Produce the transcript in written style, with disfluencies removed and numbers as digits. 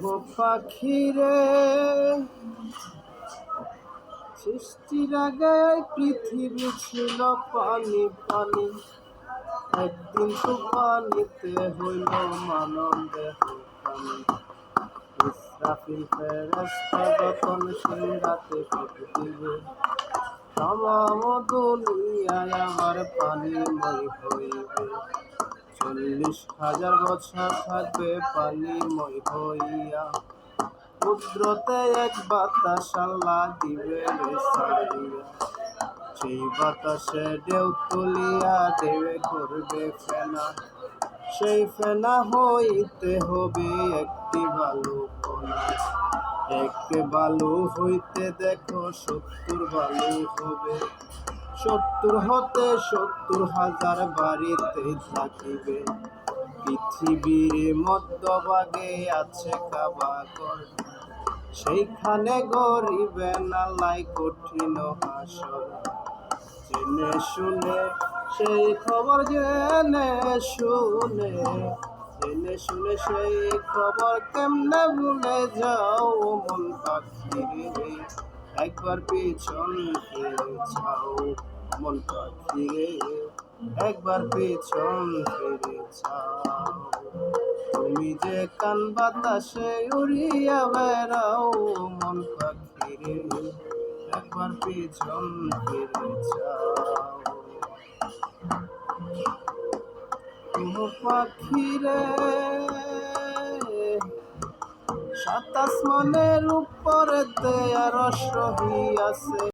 ও পাখিরে সৃষ্টির আগে পৃথিবী ছিল পানি পানি, একদিন তো পানিতে হইল মানব দেহ প্রাণী। ইসরাফিল ফেরেশতা যখন সিংহাতে ফুঁক দিবে, তামাম দুনিয়ায় আমার পানিময় হইবে। 40,000 বছর থাকবে পানিময় হইয়া, কুদরতে এক বাতাস আল্লাহ দিবে রে ছাড়িয়া। সেই বাতাসে ঢেউ তুলিয়া ঢেউয়ে করবে ফেনা, সেই ফেনা হইতে হবে একটি বালু কণা। এক বালু হইতে দেখো 70 বালু হবে, 70 হতে 70,000 বাড়িতে থাকিবে। পৃথিবীর মধ্যভাগে আছে কাবাঘর, সেইখানে গড়িবে আল্লাহ কঠিন হাসর। জেনে শুনে সেই খবর জেনে শুনে সেই খবর কেমনে ভুলে যাও মন পাখিরে, একবার পিছন ফিরে যাও মন পাখিরে, একবার পিছন ফিরে যাও। তুমি যে কান বাতাসে উড়িয়া বেড়াও মন পাখিরে, একবার পিছন ফিরে যাও। ও পাখিরে 7 আসমানের উপরেতে আরশ রহিয়াছে।